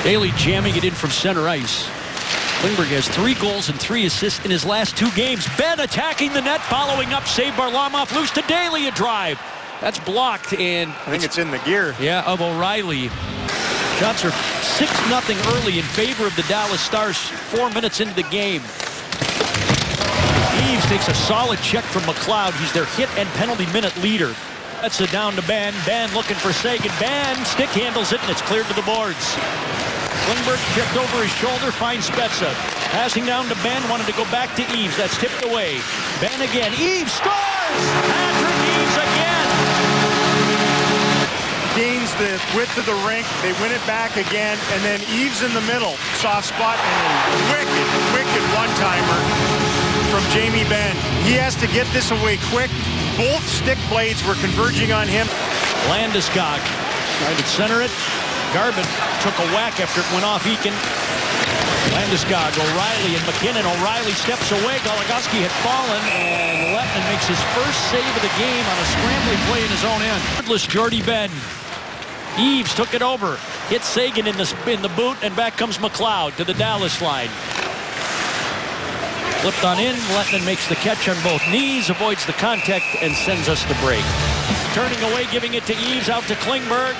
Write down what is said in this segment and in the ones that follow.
Daly jamming it in from center ice. Klingberg has 3 goals and 3 assists in his last 2 games. Benn attacking the net, following up, save Varlamov, loose to Daly, a drive. That's blocked, and I think it's in the gear. Yeah, of O'Reilly. Shots are 6-0 early in favor of the Dallas Stars 4 minutes into the game. Eaves takes a solid check from McLeod. He's their hit and penalty minute leader. That's a down to Benn. Benn looking for Seguin. Benn stick handles it, and it's cleared to the boards. Klingberg chipped over his shoulder, finds Spezza. Passing down to Benn, wanted to go back to Eaves. That's tipped away. Benn again. Eaves scores! Patrick Eaves again! Gains the width of the rink. They win it back again, and then Eaves in the middle. Soft spot, and a wicked one-timer from Jamie Benn. He has to get this away quick. Both stick blades were converging on him. Landeskog tried to center it. Garbutt took a whack after it went off Eakin. Landeskog, O'Reilly, and McKinnon. O'Reilly steps away. Goligoski had fallen, and Lettman makes his first save of the game on a scrambling play in his own end. Wordless Jordy Benn. Eaves took it over. Hit Seguin in the boot, and back comes McLeod to the Dallas line. Flipped on in. Lettman makes the catch on both knees, avoids the contact, and sends us to break. Turning away, giving it to Eaves, out to Klingberg.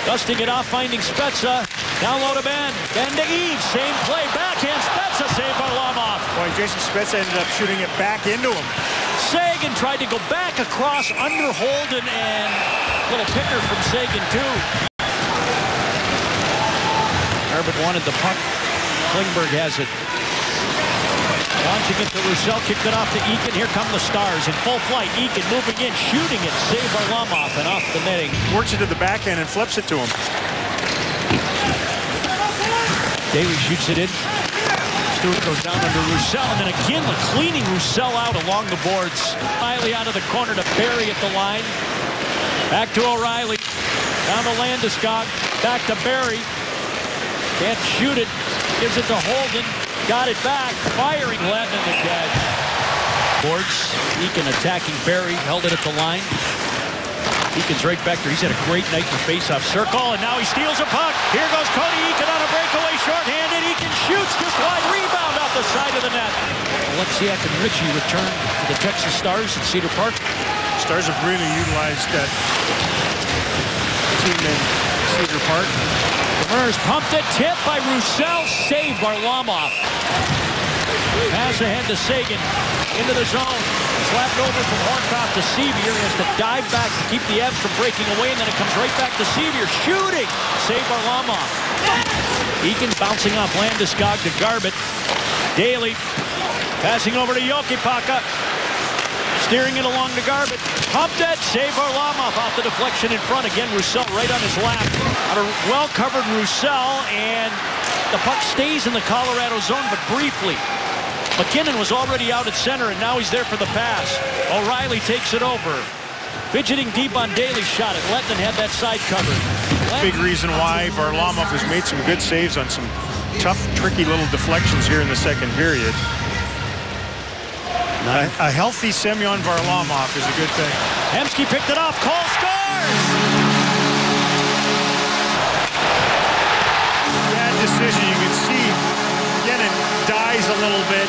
Dusting it off, finding Spezza. Down low to Benn. Benn to Eaves. Same play. Backhand. Spezza saved Varlamov. Boy, Jason Spezza ended up shooting it back into him. Seguin tried to go back across under Holden, and a little picker from Seguin, too. Garbutt wanted the puck. Klingberg has it. Launching it to Roussel, kicked it off to Eakin. Here come the Stars in full flight. Eakin moving in, shooting it, save Varlamov, and off the netting. Works it to the backhand and flips it to him. Daly shoots it in. Stewart goes down under Roussel, and then again cleaning Roussel out along the boards. O'Reilly out of the corner to Barry at the line. Back to O'Reilly. Down to Landeskog. Back to Barry. Can't shoot it. Gives it to Holden. Got it back. Firing Lettman the catch. Boards. Eakin attacking Barry. Held it at the line. Eakin's right back there. He's had a great night in the faceoff circle, and now he steals a puck. Here goes Cody Eakin on a breakaway, shorthanded. Eakin shoots just wide. Rebound off the side of the net. Alexiak and Ritchie return to the Texas Stars at Cedar Park. Stars have really utilized that team in Cedar Park. Demers pumped it, tip by Roussel, save Varlamov. Pass ahead to Seguin, into the zone. Slapped over from Hornkoff to Sevier. He has to dive back to keep the Avs from breaking away, and then it comes right back to Sevier. Shooting, save Varlamov. Eakin bouncing off Landeskog to Garbutt. Daly passing over to Jokipaka. Steering it along to Garbutt. Pumped it, save Varlamov off the deflection in front. Again, Roussel right on his lap. On a well-covered Roussel, and the puck stays in the Colorado zone, but briefly. McKinnon was already out at center, and now he's there for the pass. O'Reilly takes it over. Fidgeting deep on Daly's shot. And Lettman had that side covered. Big reason why Varlamov has made some good saves on some tough, tricky little deflections here in the second period. A healthy Semyon Varlamov is a good thing. Hemsky picked it off. Cole scores! Bad decision. You can see Yennin dies a little bit.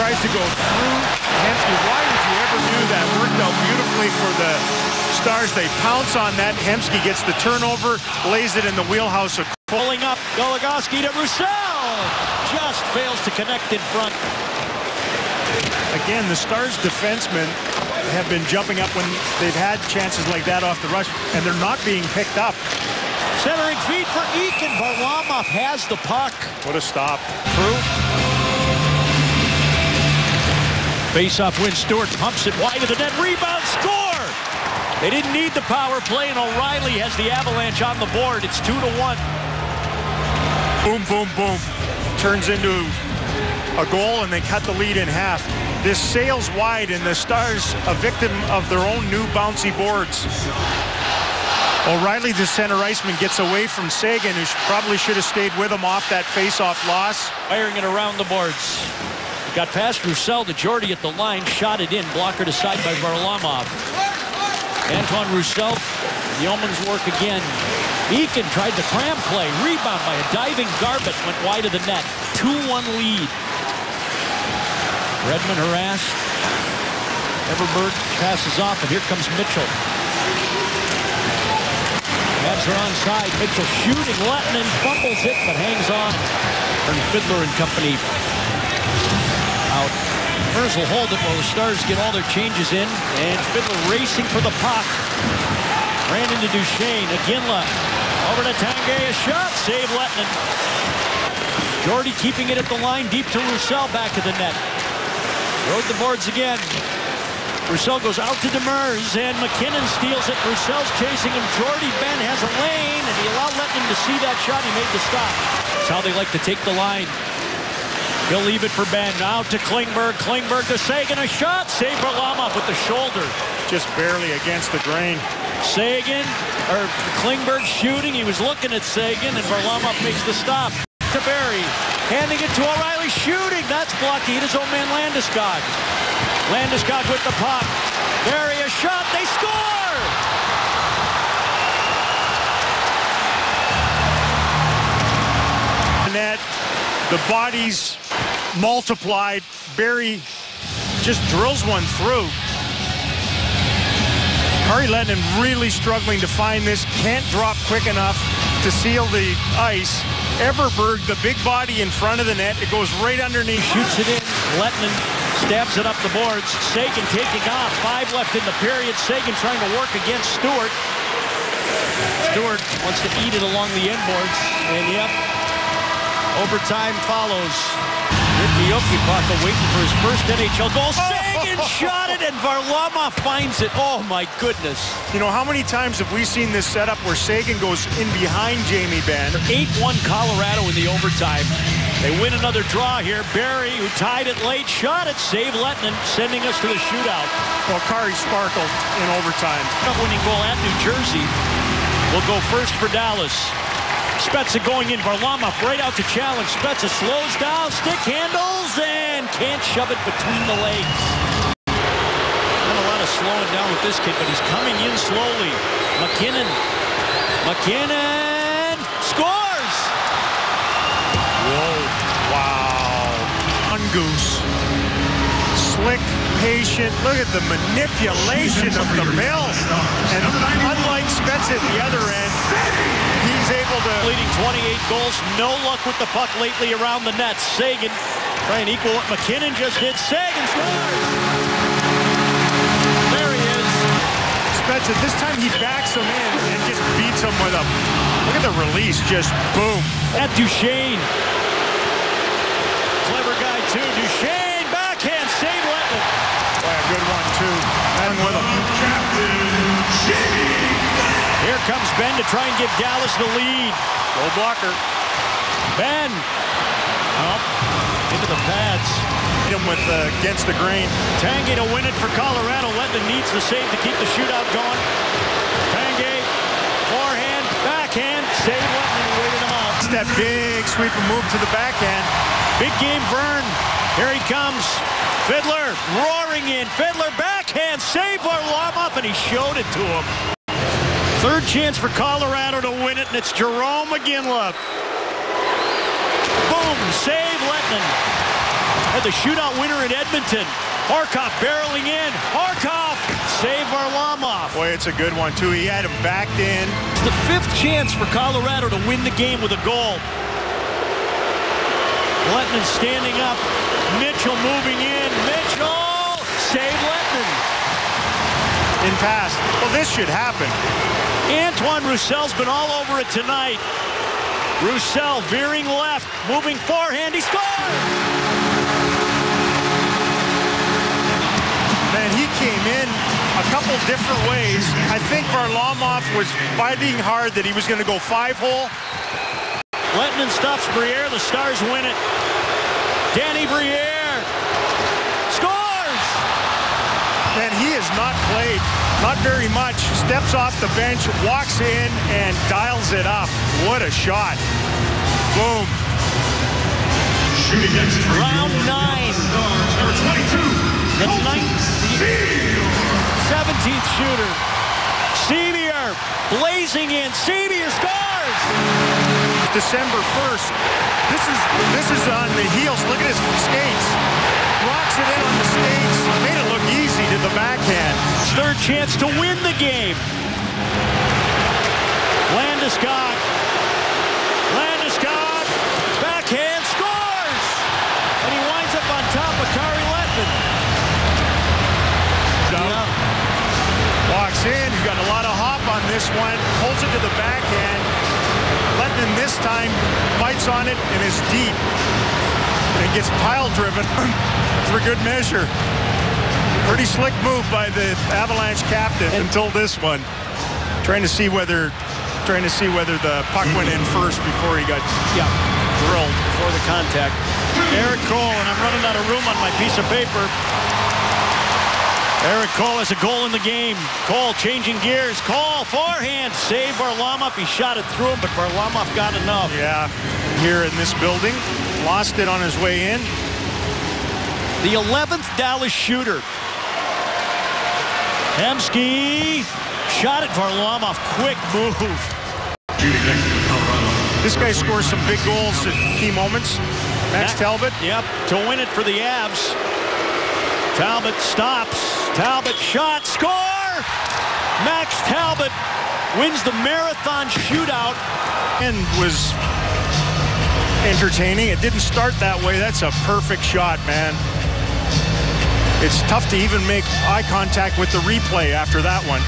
Tries to go through Hemsky. Why would you ever do that? Worked out beautifully for the Stars. They pounce on that. Hemsky gets the turnover, lays it in the wheelhouse of pulling up. Goligoski to Roussel. Just fails to connect in front. Again, the Stars defensemen have been jumping up when they've had chances like that off the rush, and they're not being picked up. Centering feed for Eakin. Varlamov has the puck. What a stop. True. Face-off win. Stewart pumps it wide of the net. Rebound. Score! They didn't need the power play, and O'Reilly has the Avalanche on the board. It's 2-1. Boom, boom, boom. Turns into a goal, and they cut the lead in half. This sails wide, and the Stars a victim of their own new bouncy boards. O'Reilly, the center iceman, gets away from Seguin, who probably should have stayed with him off that face-off loss. Firing it around the boards. Got past Roussel to Jordy at the line, shot it in, blocker to side by Varlamov. Antoine Roussel, the Yeoman's work again. Eakin tried the cram play. Rebound by a diving Garbutt. Went wide of the net. 2-1 lead. Redmond harassed. Everberg passes off, and here comes Mitchell. Mavs are onside. Mitchell shooting. Lettinen fumbles it, but hangs on. And Fiddler and company out. Merz will hold it while the Stars get all their changes in. And Fiddler racing for the puck. Ran into Duchesne. Iginla over to Tanguay. A shot. Save Lettinen. Jordy keeping it at the line. Deep to Roussel. Back of the net. Rode the boards again. Roussel goes out to Demers, and McKinnon steals it. Roussel's chasing him. Jordy Ben has a lane, and he allowed Lettinen to see that shot. He made the stop. That's how they like to take the line. He'll leave it for Ben. Now to Klingberg. Klingberg to Seguin. A shot. Save Varlamov with the shoulder. Just barely against the grain. Seguin, or Klingberg shooting. He was looking at Seguin, and Varlamov makes the stop. To Barry. Handing it to O'Reilly. Shooting. That's blocked. He hit his own man Landeskog. Landeskog with the puck. Barry, a shot. They score! Net. The bodies multiplied. Barry just drills one through. Kari Lettinen really struggling to find this. Can't drop quick enough to seal the ice. Everberg, the big body in front of the net. It goes right underneath. Shoots it in. Lettinen stabs it up the boards. Seguin taking off. 5 left in the period. Seguin trying to work against Stewart. Stewart wants to eat it along the end boards. And yep, overtime follows. Ricky Okipaka waiting for his first NHL goal. Seguin shot it, and Varlamov finds it. Oh, my goodness. You know, how many times have we seen this setup where Seguin goes in behind Jamie Benn? 8-1 Colorado in the overtime. They win another draw here. Barry, who tied it late, shot it. Save Lettinen, sending us to the shootout. Well, Kari sparkled in overtime. Winning goal at New Jersey will go first for Dallas. Spezza going in. Varlamov right out to challenge. Spezza slows down, stick handles, and can't shove it between the legs. Not a lot of slowing down with this kid, but he's coming in slowly. McKinnon. McKinnon scores! Whoa. Wow. Goose. Slick, patient. Look at the manipulation of the mill. And unlike Spezza at the other end, he's able to... Leading 28 goals. No luck with the puck lately around the net. Seguin trying to equal what McKinnon just did. Seguin scores! There he is. Spezza, this time he backs him in and just beats him with a... Look at the release. Just boom. At Duchesne. Clever guy, too. Duchesne, backhand, save Lettinen. Boy, a good one, too. And with him. Here comes Ben to try and give Dallas the lead. Goal blocker. Ben. Up into the pads. Hit him with against the grain. Tanguay to win it for Colorado. Lettinen needs the save to keep the shootout going. Tanguay, forehand, backhand, save Lettinen, waited him out. That big sweeper move to the backhand. Big game, Vern. Here he comes. Fiddler roaring in. Fiddler backhand, save Varlamov, and he showed it to him. Third chance for Colorado to win it, and it's Jerome Iginla. Boom, save Lettinen. Had the shootout winner in Edmonton. Harkov barreling in. Harkov, save Varlamov. Boy, it's a good one, too. He had him backed in. It's the 5th chance for Colorado to win the game with a goal. Lettinen standing up. Mitchell moving in. Mitchell, save Lettinen. In pass. Well, this should happen. Antoine Roussel's been all over it tonight. Roussel veering left, moving forehand. He scores! Man, he came in a couple different ways. I think Varlamov was fighting hard that he was going to go 5-hole. Lettinen stops Briere. The Stars win it. Danny Briere scores! Man, he has not played, not very much. Steps off the bench, walks in, and dials it up. What a shot. Boom. Round 9. Number 22. The 17th shooter. Sevier corner. Blazing in. Sevier scores! December 1st. This is on the heels. Look at his skates. Rocks it in on the skates. Made it look easy to the backhand. Third chance to win the game. Landeskog. Backhand scores! And he winds up on top of Kari Lettman. Walks in. He's got a lot of hop on this one. Pulls it to the backhand. Lettman this time bites on it and is deep. And it gets pile driven for good measure. Pretty slick move by the Avalanche captain until this one. Trying to see whether the puck went in first before he got drilled. Before the contact. Erik Cole, and I'm running out of room on my piece of paper. Erik Cole has a goal in the game. Cole changing gears. Cole, forehand. Save Varlamov. He shot it through him, but Varlamov got enough. Yeah, here in this building. Lost it on his way in. The 11th Dallas shooter. Hemsky shot at Varlamov. Quick move. This guy scores some big goals at key moments. Max Talbot. Yep, to win it for the Avs. Talbot stops. Talbot shot. Score! Max Talbot wins the marathon shootout. And was entertaining. It didn't start that way. That's a perfect shot, man. It's tough to even make eye contact with the replay after that one.